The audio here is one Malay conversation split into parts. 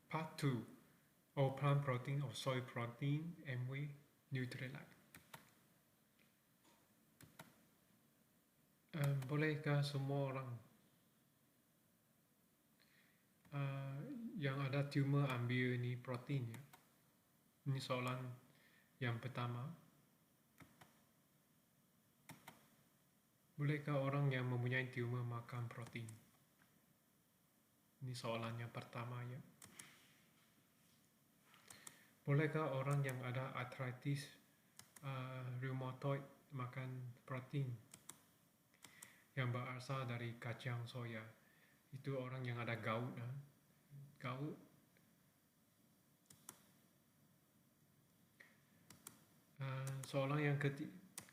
Part 2. All plant protein or soy protein and whey Nutrilite. Bolehkah semua orang yang ada tumor ambil ni protein ya? Ini soalan yang pertama. Bolehkah orang yang mempunyai tumor makan protein? Ini soalan yang pertama ya. Bolehkah orang yang ada arthritis rheumatoid makan protein yang berasal dari kacang soya? Itu orang yang ada gout. Gout. Soalan yang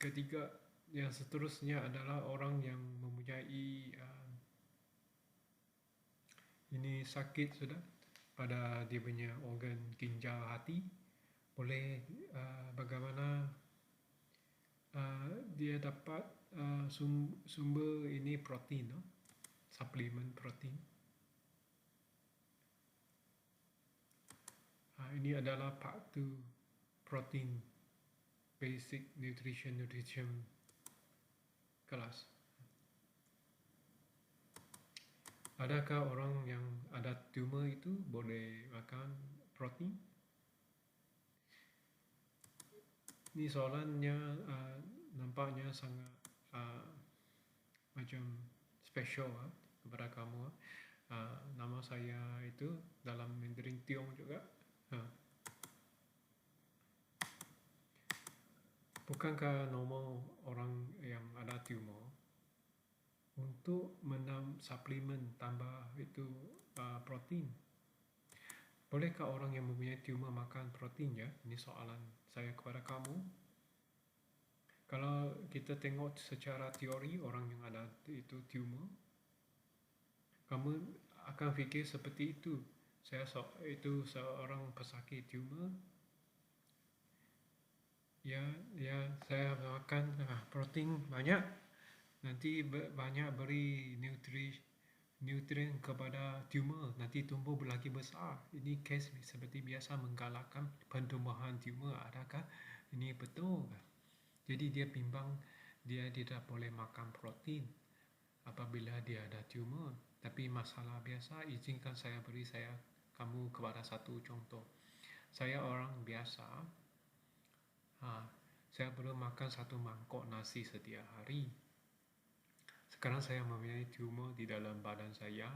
ketiga, yang seterusnya adalah orang yang mempunyai ini sakit sudah pada dia punya organ ginjal hati. Boleh bagaimana dia dapat sumber ini protein, suplemen protein. Ini adalah part 2 protein basic nutrition kelas. Adakah orang yang ada tumor itu boleh makan protein? Ini soalannya nampaknya sangat macam special kepada kamu. Nama saya itu dalam Mandarin Tiong juga. Bukankah normal orang yang ada tumor untuk suplemen tambah itu protein? Bolehkah orang yang mempunyai tumor makan protein ya? Ini soalan saya kepada kamu. Kalau kita tengok secara teori orang yang ada itu tumor, kamu akan fikir seperti itu. Itu seorang pesakit tumor. Ya, saya makan protein banyak. Nanti banyak beri nutrien kepada tumor, nanti tumbuh lagi besar. Ini kes seperti biasa menggalakkan pertumbuhan tumor. Adakah ini betul? Jadi dia bimbang dia tidak boleh makan protein apabila dia ada tumor. Tapi masalah biasa, izinkan saya beri kamu kepada satu contoh. Saya orang biasa, saya perlu makan 1 mangkok nasi setiap hari. Sekarang saya mempunyai tumor di dalam badan saya.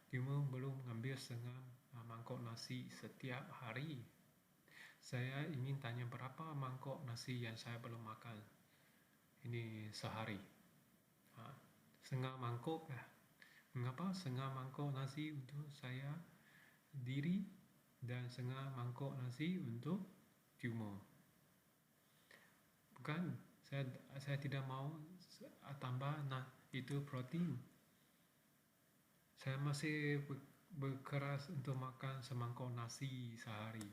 Tumor belum mengambil setengah mangkok nasi setiap hari. Saya ingin tanya berapa mangkok nasi yang saya belum makan ini sehari. Setengah mangkok. Mengapa setengah mangkok nasi untuk saya diri dan setengah mangkok nasi untuk tumor? Bukan, saya tidak mau tambah itu protein. Saya masih berkeras untuk makan semangkok nasi sehari.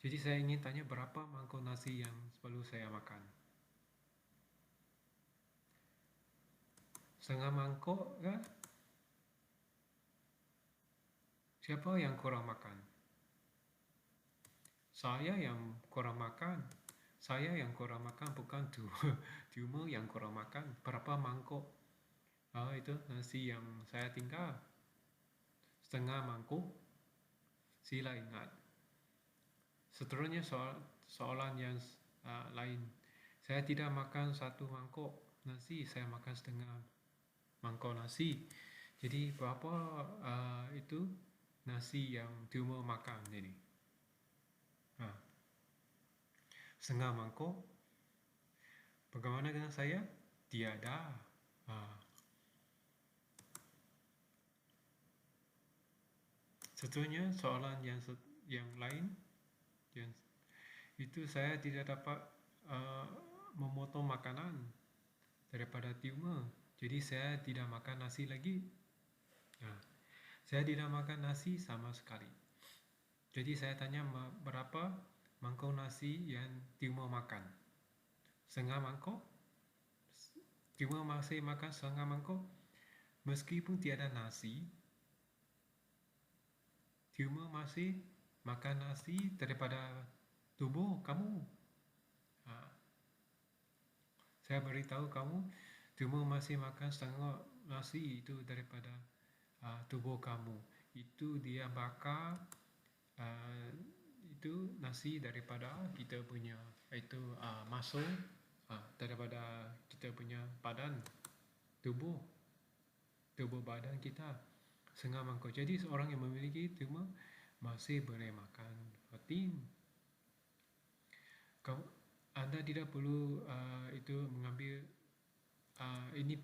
Jadi saya ingin tanya berapa mangkok nasi yang perlu saya makan? Setengah mangkok kan? Siapa yang kurang makan? Saya yang kurang makan. Saya yang kurang makan, bukan tumor yang kurang makan. Berapa mangkok? Itu nasi yang saya tinggal. Setengah mangkok. Sila ingat. Seterusnya soalan yang lain. Saya tidak makan 1 mangkok nasi, saya makan setengah mangkok nasi. Jadi berapa itu nasi yang tumor makan ini? Setengah mangkok. Bagaimana dengan saya? Tiada. Seterusnya soalan yang lain, itu saya tidak dapat memotong makanan daripada tumor. Jadi saya tidak makan nasi lagi. Saya tidak makan nasi sama sekali. Jadi saya tanya berapa mangkok nasi yang tumor makan? Setengah mangkok? Tumor masih makan setengah mangkok? meskipun tiada nasi, tumor masih makan nasi daripada tubuh kamu. Saya beritahu kamu, tumor masih makan setengah nasi itu daripada tubuh kamu. Itu dia bakar itu nasi daripada kita punya itu masuk daripada kita punya badan tubuh badan kita setengah mangkuk. Jadi seorang yang memiliki tumor masih boleh makan protein. Anda tidak perlu itu mengambil ini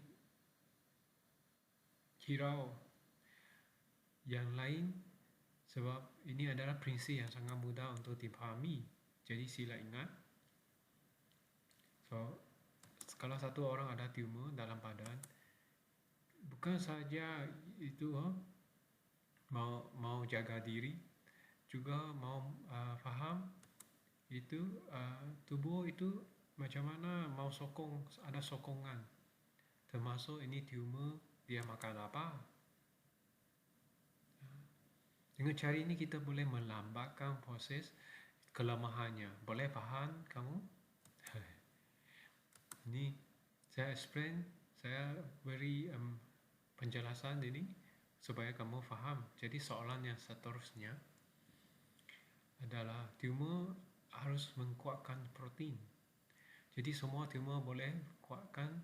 hirau yang lain, sebab ini adalah prinsip yang sangat mudah untuk dipahami. Jadi sila ingat, kalau satu orang ada tumor dalam badan, bukan saja itu mau jaga diri, juga mau faham itu tubuh itu macam mana mau sokong, ada sokongan, termasuk ini tumor dia makan apa. Dengan cara ini kita boleh melambatkan proses kelemahannya. Boleh faham kamu? Ini saya explain, saya beri penjelasan ini supaya kamu faham. Jadi soalan yang seterusnya adalah tumor harus menguatkan protein. Jadi semua tumor boleh kuatkan,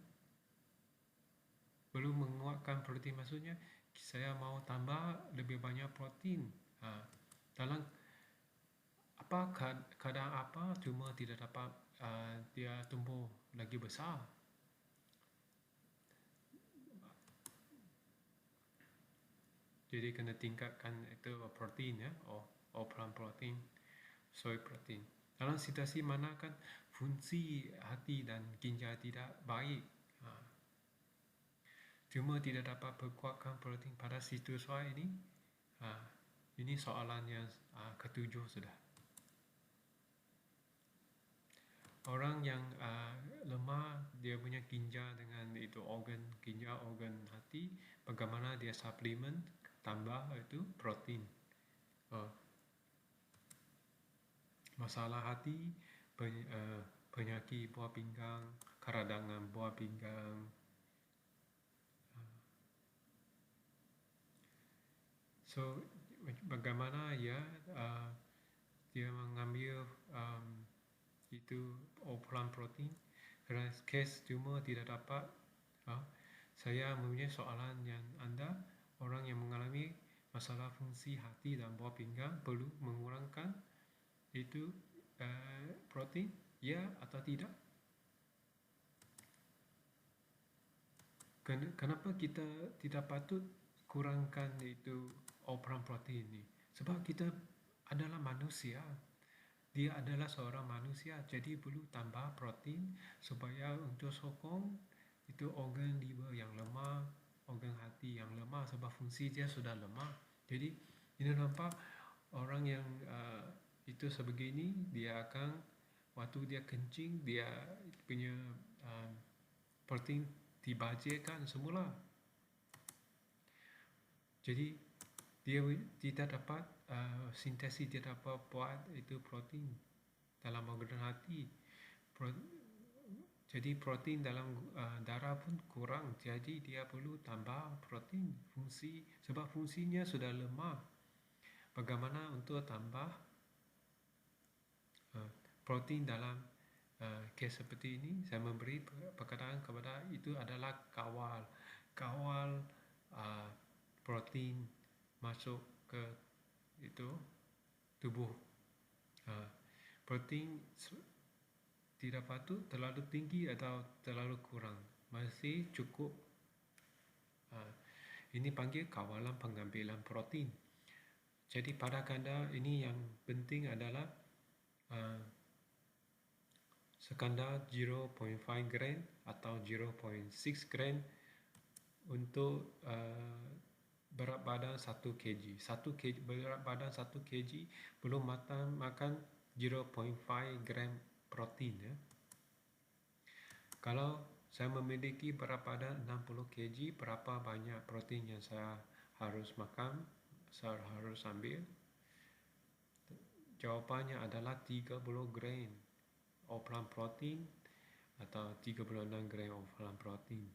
belum menguatkan protein, maksudnya saya mau tambah lebih banyak protein. Dalam apa keadaan apa tumor tidak dapat dia tumbuh lagi besar. Jadi kena tingkatkan itu protein ya, pelan protein, soy protein. Dalam situasi mana kan fungsi hati dan ginjal tidak baik, tumor tidak dapat berkuatkan protein pada situasi ini. Ini soalan yang ketujuh sudah. Orang yang lemah, dia punya ginjal dengan itu organ ginjal, organ hati, bagaimana dia suplemen tambah itu protein. Masalah hati, penyakit buah pinggang, keradangan buah pinggang. So bagaimana ya dia mengambil itu pelan protein. Kerana case tumor tidak dapat, saya mempunyai soalan yang anda, orang yang mengalami masalah fungsi hati dan buah pinggang perlu mengurangkan itu protein, ya atau tidak? Kenapa kita tidak patut kurangkan itu pelan protein ini? Sebab kita adalah manusia. Dia adalah seorang manusia, jadi perlu tambah protein supaya untuk sokong itu organ liver yang lemah, organ hati yang lemah, sebab fungsi dia sudah lemah. Jadi ini nampak orang yang itu sebegini, dia akan waktu dia kencing, dia punya protein dibajirkan semula. Jadi dia tidak dapat sintesis, dia dapat buat itu protein dalam organ hati. Jadi protein dalam darah pun kurang, jadi dia perlu tambah protein fungsi, sebab fungsinya sudah lemah. Bagaimana untuk tambah protein dalam kes seperti ini? Saya memberi perkataan kepada itu adalah kawal protein masuk ke itu tubuh. Protein tidak patut terlalu tinggi atau terlalu kurang, masih cukup. Ini panggil kawalan pengambilan protein. Jadi pada kadar ini yang penting adalah sekadar 0.5 gram atau 0.6 gram untuk berat badan 1 kg. Berat badan 1 kg belum makan 0.5 gram protein ya. Kalau saya memiliki berat badan 60 kg, berapa banyak protein yang saya harus makan, saya harus ambil? Jawapannya adalah 30 gram overall protein atau 36 gram overall protein,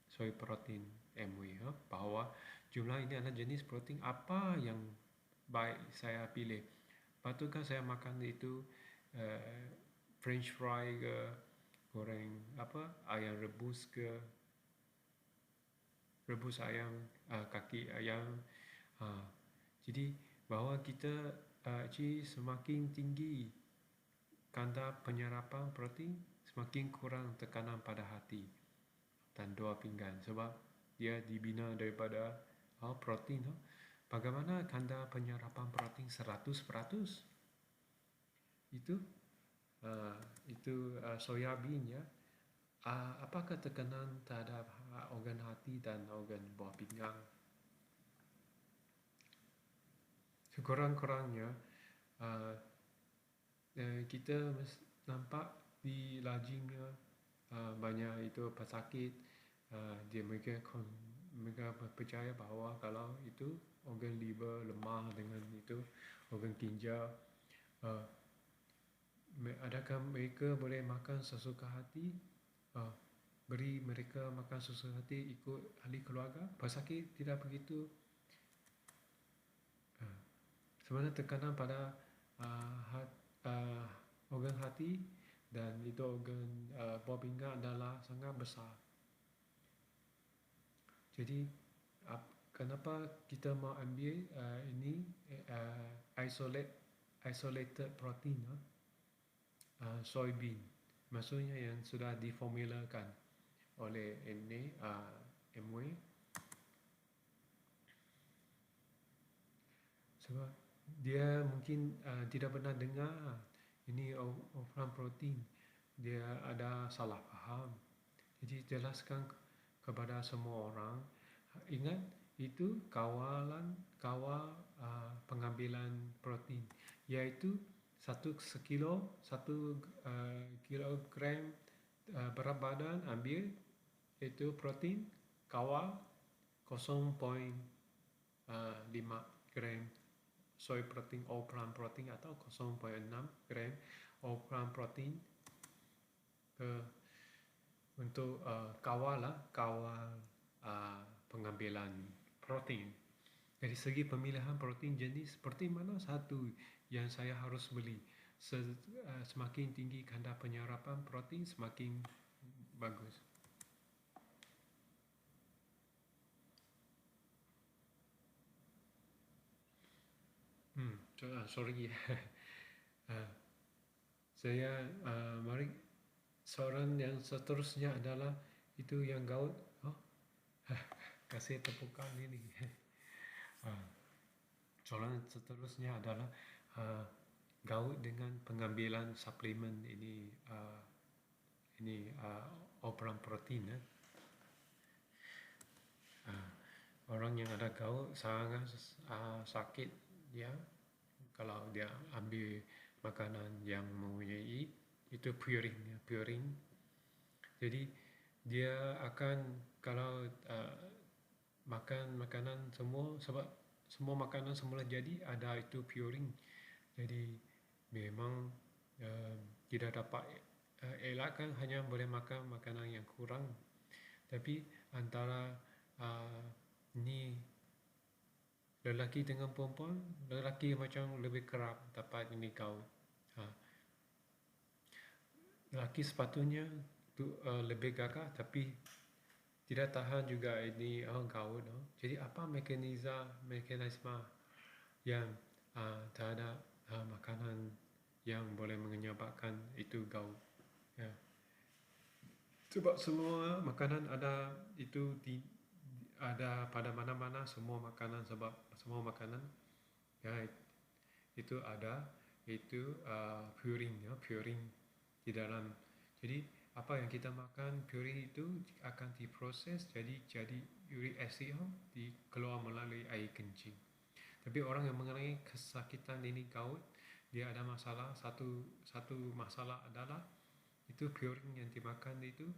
soy protein MW. Bahwa jumlah ini adalah jenis protein apa yang baik saya pilih. Patutkan saya makan itu French fry ke, goreng ayam rebus ke, rebus ayam, kaki ayam. Jadi bahwa kita semakin tinggi kadar penyerapan protein, semakin kurang tekanan pada hati dan dua pinggang, sebab dia dibina daripada protein. Bagaimana kadar penyerapan protein 100%? Itu soya bean ya. Apakah tekanan terhadap organ hati dan organ buah pinggang? Sekurang-kurangnya kita nampak di lajingnya banyak itu pesakit. Mereka percaya bahawa kalau itu organ liver lemah, dengan itu organ ginjal, adakah mereka boleh makan sesuka hati? Beri mereka makan sesuka hati ikut ahli keluarga? Pesakit tidak begitu. Sebenarnya tekanan pada organ hati dan itu organ buah pinggang adalah sangat besar. Jadi kenapa kita mau ambil ini isolated protein, soybean, maksudnya yang sudah diformulakan oleh ini MW. Sebab dia mungkin tidak pernah dengar ini overall protein, dia ada salah faham. Jadi jelaskan kepada semua orang. Ingat, itu kawal pengambilan protein, iaitu 1 kilogram berat badan ambil itu protein, kawal 0.5 gram soy protein overall protein atau 0.6 gram overall protein untuk kawal pengambilan protein. Dari segi pemilihan protein jenis, seperti mana satu yang saya harus beli? Semakin tinggi kadar penyerapan protein, semakin bagus. Sorry. Saya mari soalan yang seterusnya adalah itu yang gout. Kasih tepukan ini. Soalan seterusnya adalah gout dengan pengambilan suplemen ini overall protein. Orang yang ada gout sangat sakit ya kalau dia ambil makanan yang mempunyai itu purine. Jadi dia akan, kalau makan makanan semua, sebab semua makanan semula jadi ada itu purine, jadi memang tidak dapat elakkan, hanya boleh makan makanan yang kurang. Tapi antara ni lelaki dengan perempuan, lelaki macam lebih kerap dapat ini gout. Lelaki sepatutnya lebih gagah tapi tidak tahan juga ini gout. Jadi apa mekanisme yang terhadap makanan yang boleh menyebabkan itu gout? Sebab semua makanan ada itu ada pada mana-mana, semua makanan, sebab semua makanan itu ada itu purine di dalam. Jadi apa yang kita makan, purine itu akan diproses jadi uric acid dikeluar melalui air kencing. Tapi orang yang mengalami kesakitan ini gout, dia ada masalah, satu masalah adalah itu purine yang dimakan itu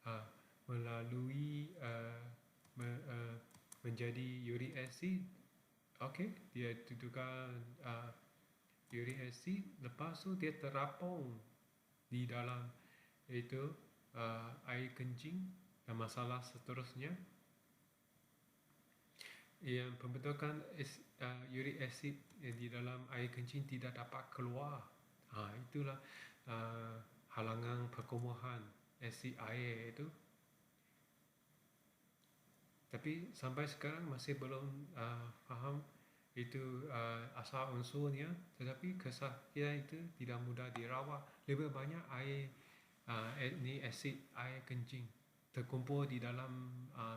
uh, melalui menjadi uric acid. Okey, dia tukar uric acid, lepas tu dia terapung di dalam itu air kencing, dan masalah seterusnya yang pembentukan uric acid di dalam air kencing tidak dapat keluar. Itulah halangan perkembangan asid air itu. Tapi sampai sekarang masih belum faham itu asal unsurnya, tetapi kesakitan itu tidak mudah dirawat. Lebih banyak air ini asid air kencing terkumpul di dalam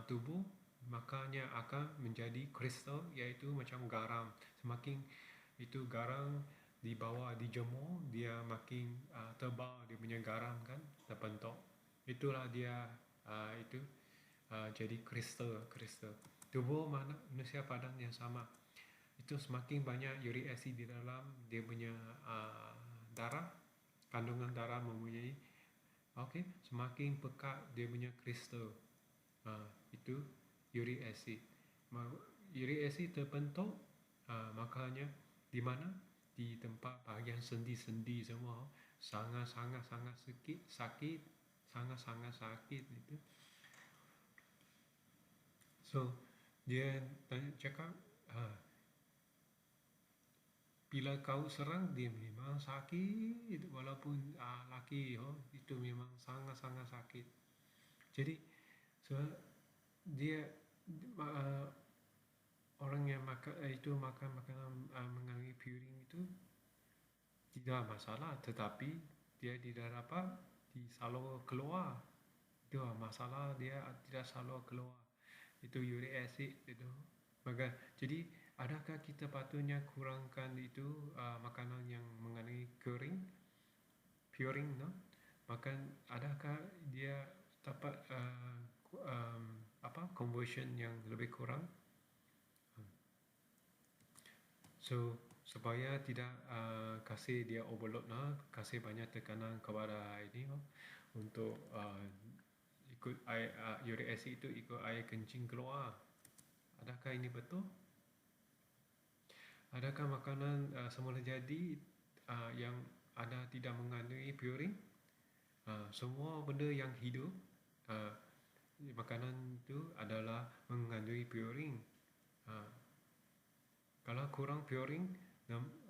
tubuh, makanya akan menjadi kristal, iaitu macam garam. Semakin itu garam dibawa dijemur, dia makin tebal dia punya garam kan, terbentuk. Itulah dia itu jadi kristal. Tubuh manusia padan yang sama itu semakin banyak uric acid di dalam dia punya darah, kandungan darah mempunyai semakin pekat dia punya kristal. Itu uric acid. Uric acid terbentuk makanya di mana? Di tempat bahagian sendi-sendi semua sangat-sangat sakit itu. So dia cakap bila kau serang dia memang sakit, walaupun laki itu memang sangat-sangat sakit. Jadi dia orang yang makan makanan mengandungi purin itu tidak masalah, tetapi dia tidak dapat disalur keluar. Itu masalah, dia tidak salur keluar itu uric acid itu. Maka jadi adakah kita patutnya kurangkan itu makanan yang mengandungi purin, no? Makan, adakah dia dapat conversion yang lebih kurang? So supaya tidak kasih dia overload, kasih banyak tekanan kepada ini untuk ikut air uric acid itu ikut air kencing keluar. Adakah ini betul? Adakah makanan semula jadi yang ada tidak mengandungi purin? Semua benda yang hidup makanan itu adalah mengandungi purin. Kalau kurang purin,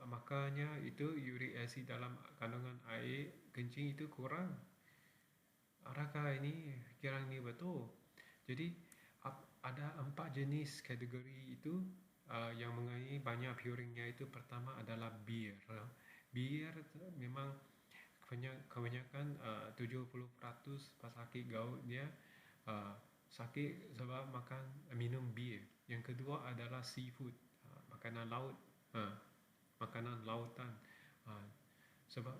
makanya itu uric acid dalam kandungan air kencing itu kurang. Adakah ini fikiran ini betul? Jadi ada 4 jenis kategori itu yang mengandungi banyak purinnya. Itu pertama adalah bir. Bir memang kebanyakan 70% pesakit gout dia sakit sebab minum bir. Yang kedua adalah seafood, makanan laut, makanan lautan. Sebab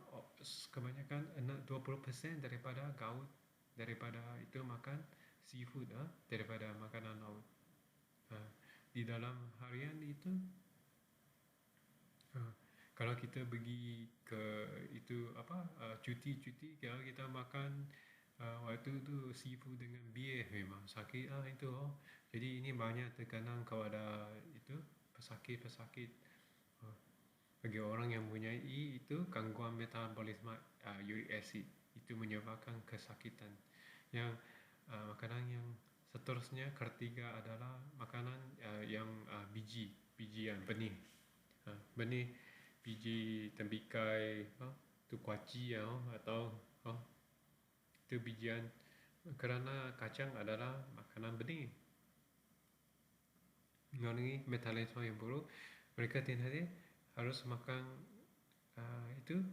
kebanyakan 20% daripada gout daripada itu makan seafood, daripada makanan laut. Di dalam harian itu kalau kita pergi ke itu cuti, kalau kita makan waktu itu seafood dengan bir, memang sakit itu. Jadi ini banyak tekanan kepada itu pesakit. Bagi orang yang mempunyai itu gangguan metabolisme uric acid, itu menyebabkan kesakitan. Yang makanan yang seterusnya ketiga adalah makanan yang bijian, benih, biji tembikai, tu kuaci atau itu bijian, kerana kacang adalah makanan benih mengandungi metabolisme yang buruk. Mereka tidak harus makan itu.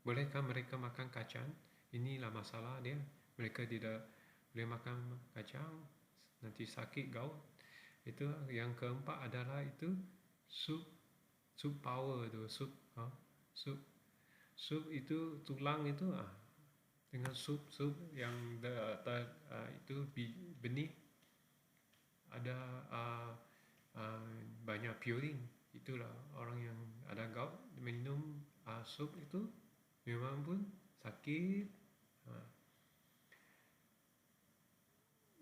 Bolehkah mereka makan kacang? Inilah masalah dia. Mereka tidak boleh makan kacang, nanti sakit gout. Itu yang keempat adalah itu sup power tu, sup itu tulang itu dengan sup yang itu benih ada banyak purin. Itulah orang yang ada gout minum sup itu memang pun sakit.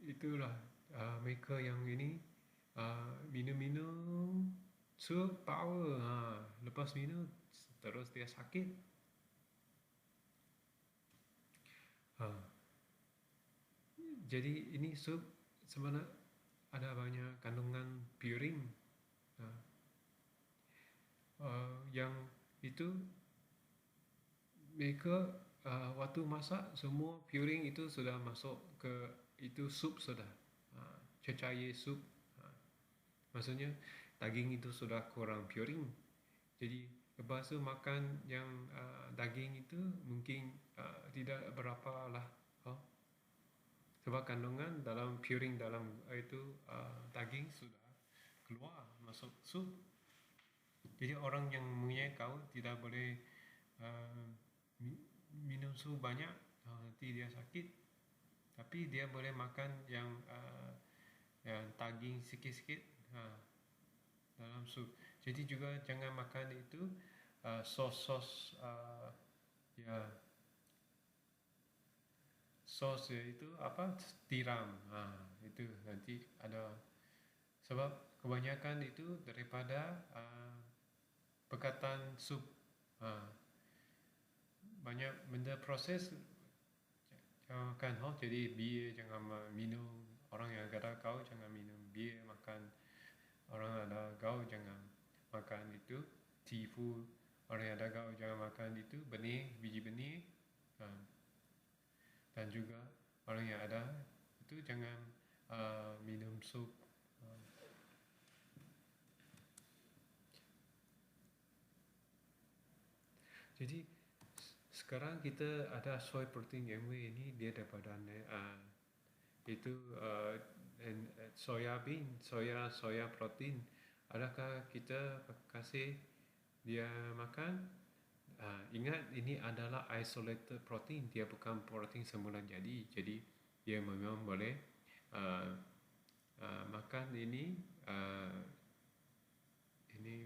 itulah mereka yang ini minum-minum sup power, lepas minum terus dia sakit. Jadi ini sup sebenarnya ada banyak kandungan purin, yang itu mereka waktu masak semua purin itu sudah masuk ke itu sup sudah, cecair sup. Maksudnya daging itu sudah kurang purin. Jadi lepas tu makan yang daging itu mungkin tidak berapa lah, sebab kandungan dalam purin dalam itu daging sudah keluar masuk sup. Jadi orang yang mempunyai kau tidak boleh minum sup banyak, nanti dia sakit. Tapi dia boleh makan yang daging sikit-sikit dalam sup. Jadi juga jangan makan itu sos ya sos itu apa tiram, itu nanti ada, sebab kebanyakan itu daripada perkataan sup, banyak benda proses jangan makan. Jadi bir jangan minum, orang yang ada kau jangan minum bir, makan orang ada kau jangan makan itu seafood, orang yang ada kau jangan makan itu benih, biji benih, dan juga orang yang ada itu jangan minum sup. Jadi sekarang kita ada soy protein MW ini, dia daripada itu soya bean, soya protein. Adakah kita kasih dia makan? Ingat ini adalah isolated protein, dia bukan protein semula jadi dia memang boleh makan ini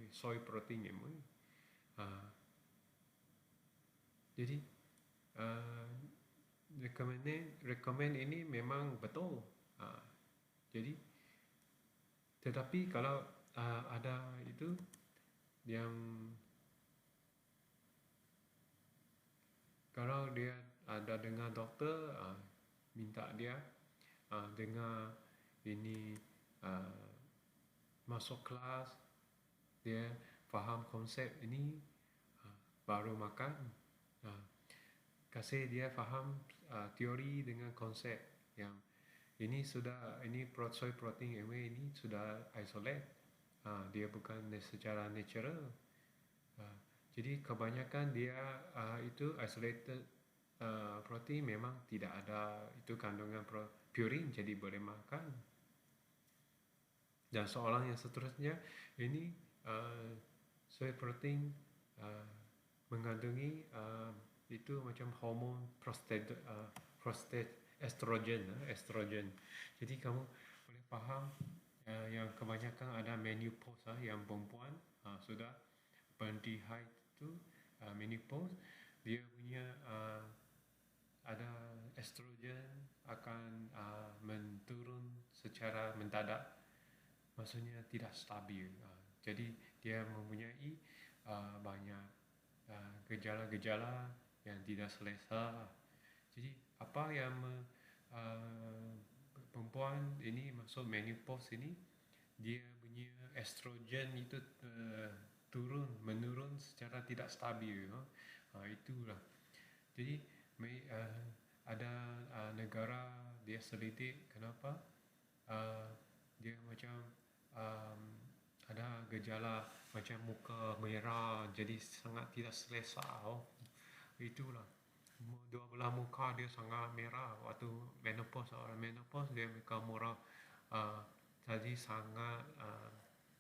soy protein MW. Jadi recommend ini memang betul. Jadi tetapi kalau ada itu yang kalau dia ada dengar doktor, minta dia dengar ini masuk kelas, dia faham konsep ini baru makan. Kasih dia faham teori dengan konsep yang ini sudah, ini soy protein MW ini sudah isolate, dia bukan secara natural. Jadi kebanyakan dia itu isolated protein memang tidak ada itu kandungan purin, jadi boleh makan. Dan soalan yang seterusnya ini soy protein mengandungi itu macam hormon estrogen. Jadi kamu boleh faham yang kebanyakan ada menopause, yang perempuan sudah berhenti haid itu menopause, dia punya ada estrogen akan menurun secara mendadak, maksudnya tidak stabil. Jadi dia mempunyai banyak gejala-gejala yang tidak selesa. Jadi apa yang perempuan ini masuk menopause ini, dia punya estrogen itu menurun secara tidak stabil. Itulah. Jadi ada negara dia selidik kenapa dia macam ada gejala macam muka merah, jadi sangat tidak selesa. Itulah, dua belah muka dia sangat merah waktu menopause. Orang menopause dia muka merah, jadi sangat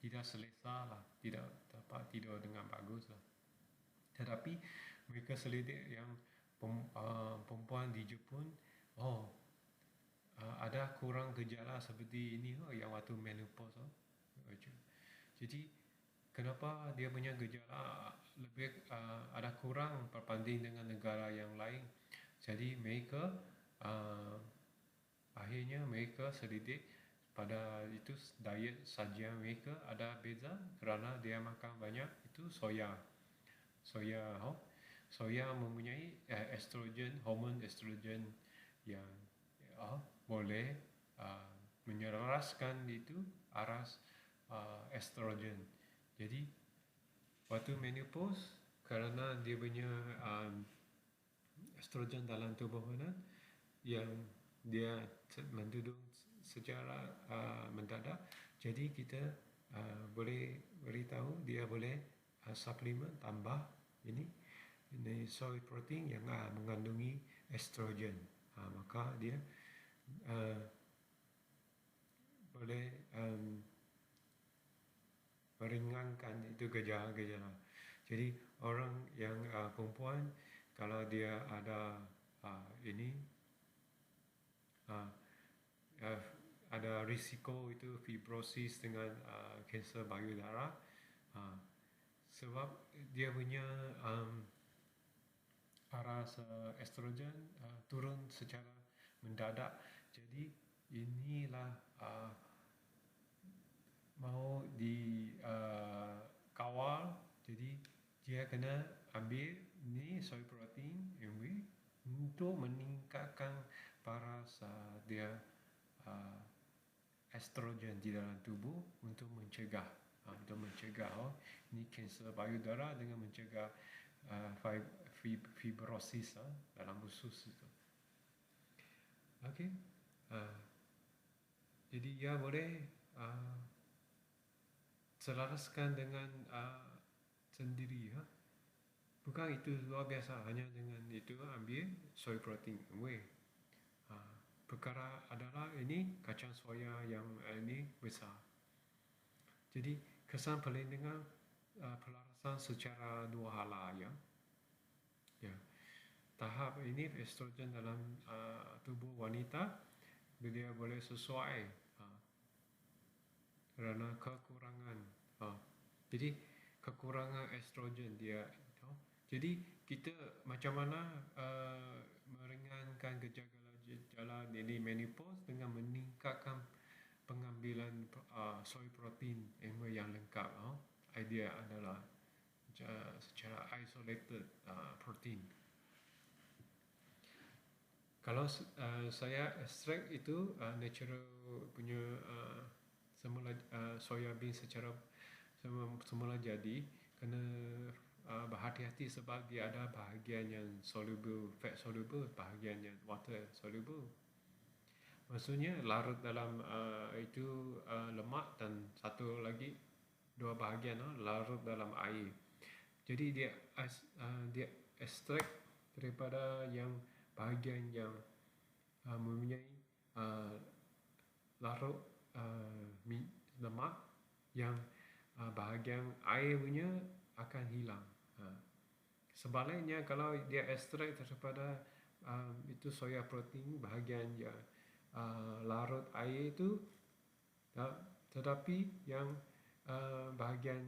tidak selesa lah, tidak dapat tidur dengan bagus lah. Tetapi mereka selidik yang perempuan di Jepun, ada kurang gejala seperti ini yang waktu menopause. Jadi kenapa dia punya gejala lebih ada kurang berbanding dengan negara yang lain? Jadi mereka akhirnya mereka selidik pada itu diet sajian mereka ada beza kerana dia makan banyak itu soya. Soya mempunyai estrogen, hormon estrogen yang boleh menyeraskan itu aras estrogen. Jadi waktu menopause kerana dia punya estrogen dalam tubuh mana yang dia menduduk secara mendadak, jadi kita boleh beritahu dia boleh suplemen tambah ini soy protein yang mengandungi estrogen, maka dia boleh meringankan itu gejala-gejala. Jadi orang yang perempuan kalau dia ada ini ada risiko itu fibrosis dengan kanser payudara sebab dia punya aras estrogen turun secara mendadak. Jadi inilah mau dikawal. Jadi dia kena ambil ni soy protein MW untuk meningkatkan paras dia estrogen di dalam tubuh untuk mencegah ini kanser payudara dengan mencegah fibrosis dalam usus itu. Okey. Jadi ia boleh selaraskan dengan sendiri. Bukan itu luar biasa, hanya dengan itu ambil soy protein whey. Perkara adalah ini kacang soya yang ini besar. Jadi kesan perlindungan pelarasan secara dua hala ya. Tahap ini estrogen dalam tubuh wanita dia boleh sesuai kerana kekurangan. Jadi kekurangan estrogen dia. Jadi kita macam mana meringankan gejala ini menopause dengan meningkatkan pengambilan soy protein yang lengkap. Idea adalah secara isolated protein. Kalau saya extract itu natural punya semula soya bean secara semula jadi, kena berhati-hati sebab dia ada bahagian yang soluble, fat soluble, bahagian yang water soluble. Maksudnya larut dalam itu lemak dan satu lagi dua bahagian larut dalam air. Jadi dia extract daripada yang bahagian yang mempunyai larut lemak yang bahagian air punya akan hilang. Sebaliknya kalau dia ekstrak daripada itu soya protein bahagian yang larut air itu, tetapi yang bahagian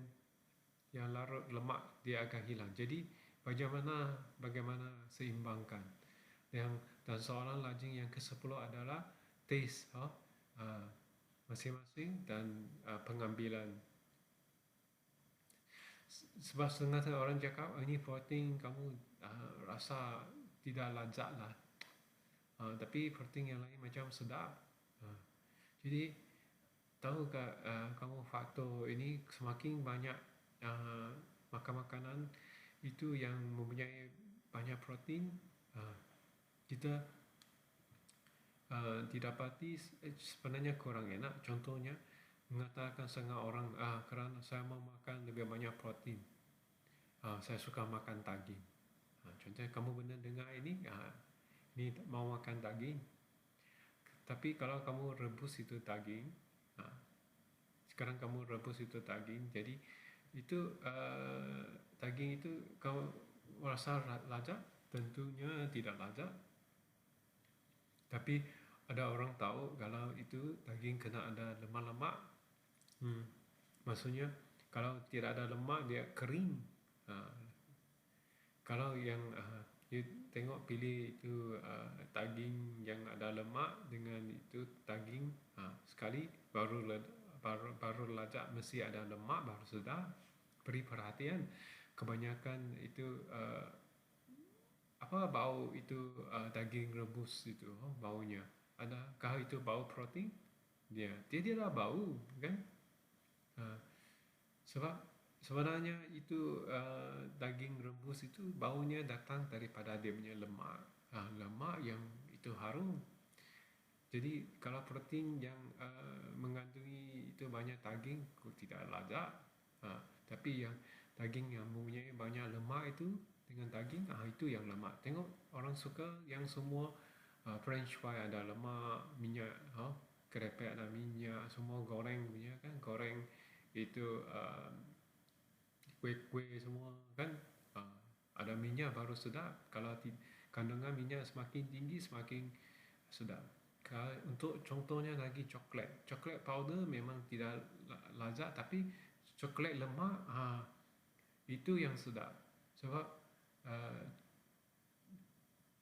yang larut lemak dia akan hilang. Jadi bagaimana seimbangkan. Dan soalan lagi yang ke-10 adalah taste masing-masing dan pengambilan. Sebab setengah orang cakap ini protein kamu rasa tidak lazat lah, tapi protein yang lain macam sedap. Jadi tahukah kamu faktor ini semakin banyak makan makanan itu yang mempunyai banyak protein, kita didapati sebenarnya kurang enak. Contohnya mengatakan setengah orang kerana saya mau makan lebih banyak protein, saya suka makan daging. Contohnya kamu benar dengar ini mau makan daging, tapi kalau kamu rebus itu daging, sekarang kamu rebus itu daging, jadi itu daging itu kamu rasa lazat? Tentunya tidak lazat. Tapi ada orang tahu kalau itu daging kena ada lemak-lemak. Maksudnya kalau tidak ada lemak dia kering. Kalau yang you tengok pilih itu daging yang ada lemak dengan itu daging sekali baru lezat, mesti ada lemak baru sedap. Beri perhatian, kebanyakan itu apa bau itu daging rebus itu baunya, adakah itu bau protein? Dia tidak bau kan. Sebab sebenarnya itu daging rebus itu baunya datang daripada dia punya lemak, lemak yang itu harum. Jadi kalau protein yang mengandungi itu banyak daging tidak lezat. Tapi yang daging yang mempunyai banyak lemak itu dengan daging, itu yang lemak. Tengok orang suka yang semua French fry ada lemak, minyak, kerepek ada minyak, semua goreng punya kan, goreng itu kuih-kuih semua kan, ada minyak baru sedap. Kalau kandungan minyak semakin tinggi semakin sedap. Untuk contohnya lagi coklat powder memang tidak lezat, tapi coklat lemak itu yang sedap. Sebab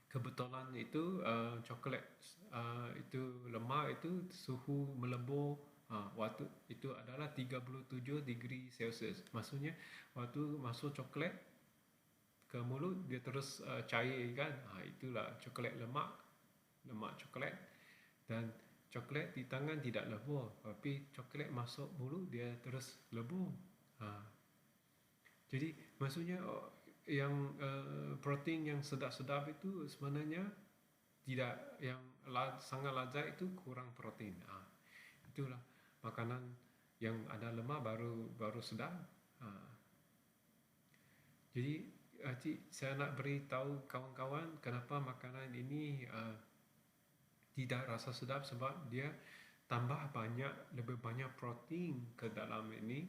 kebetulan itu coklat itu lemak itu suhu melebur waktu itu adalah 37 degree Celsius. Maksudnya waktu masuk coklat ke mulut dia terus cair kan, itulah coklat lemak coklat. Dan coklat di tangan tidak lebur, tapi coklat masuk mulut dia terus lebur. Jadi maksudnya yang protein yang sedap-sedap itu sebenarnya tidak, yang sangat lezat itu kurang protein. Itulah makanan yang ada lemak baru sedap. Jadi saya nak beritahu kawan-kawan kenapa makanan ini tidak rasa sedap, sebab dia tambah lebih banyak protein ke dalam ini,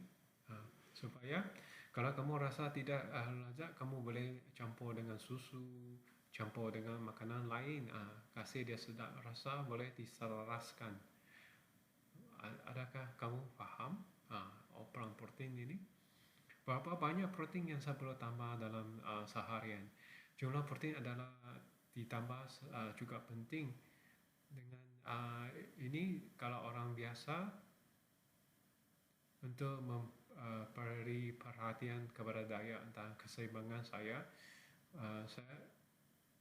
supaya kalau kamu rasa tidak lezat, kamu boleh campur dengan susu, campur dengan makanan lain, kasih dia sedap rasa, boleh diselaraskan. Adakah kamu faham perang protein ini? Berapa banyak protein yang saya perlu tambah dalam seharian? Jumlah protein adalah ditambah juga penting. Dengan ini kalau orang biasa untuk memberi perhatian kepada diet tentang keseimbangan saya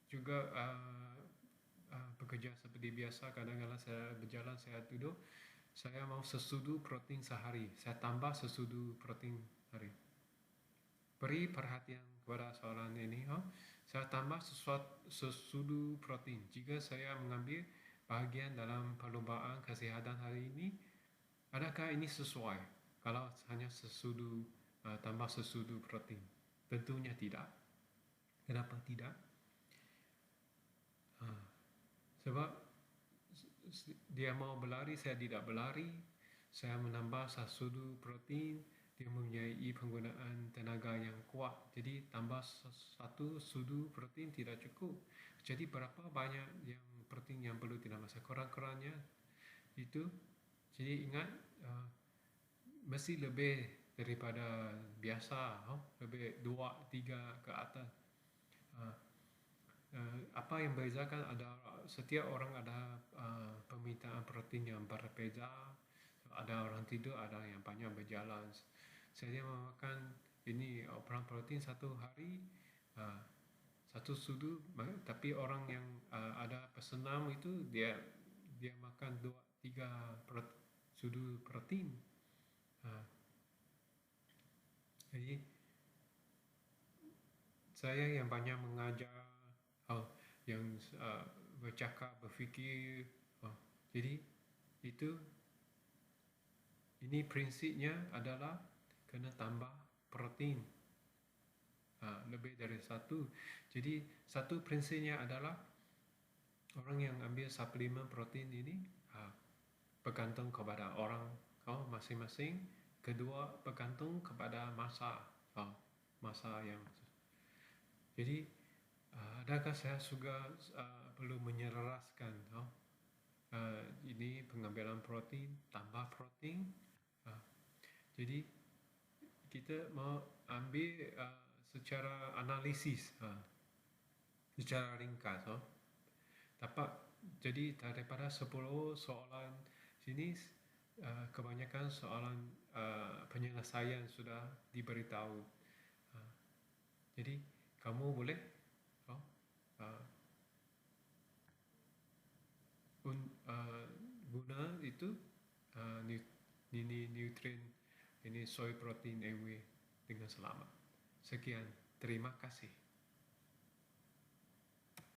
juga bekerja seperti biasa. Kadang-kadang saya berjalan, saya duduk, saya mau sesudu protein sehari, saya tambah sesudu protein sehari. Beri perhatian kepada soalan ini, saya tambah sesudu protein jika saya mengambil bahagian dalam perlombaan kesihatan hari ini. Adakah ini sesuai kalau hanya sesudu tambah sesudu protein? Tentunya tidak. Kenapa tidak? Sebab dia mau berlari, saya tidak berlari. Saya menambah sesudu protein, dia mempunyai penggunaan tenaga yang kuat. Jadi tambah satu sudu protein tidak cukup. Jadi berapa banyak yang protein yang perlu ditambah? Sekurang-kurangnya itu. Jadi ingat, mesti lebih daripada biasa, lebih 2-3 ke atas. Apa yang membezakan ada setiap orang ada permintaan protein yang berbeza. Ada orang tidur, ada yang banyak berjalan. Saya makan ini perang protein satu hari satu sudu, tapi orang yang ada pesenam itu dia makan 2-3 sudu protein. Jadi saya yang banyak mengajar, yang bercakap, berfikir, jadi itu ini prinsipnya adalah kena tambah protein lebih dari satu. Jadi satu prinsipnya adalah orang yang ambil suplemen protein ini bergantung kepada orang masing-masing. Kedua, bergantung kepada masa yang. Jadi adakah saya juga perlu menyelaraskan ini pengambilan protein, tambah protein. Jadi kita mau ambil secara analisis. Secara ringkas, dapat jadi daripada 10 soalan sini, kebanyakan soalan penyelesaian sudah diberitahu. Jadi kamu boleh uh, guna itu ini nutrien, ini soy protein EW dengan selamat. Sekian, terima kasih.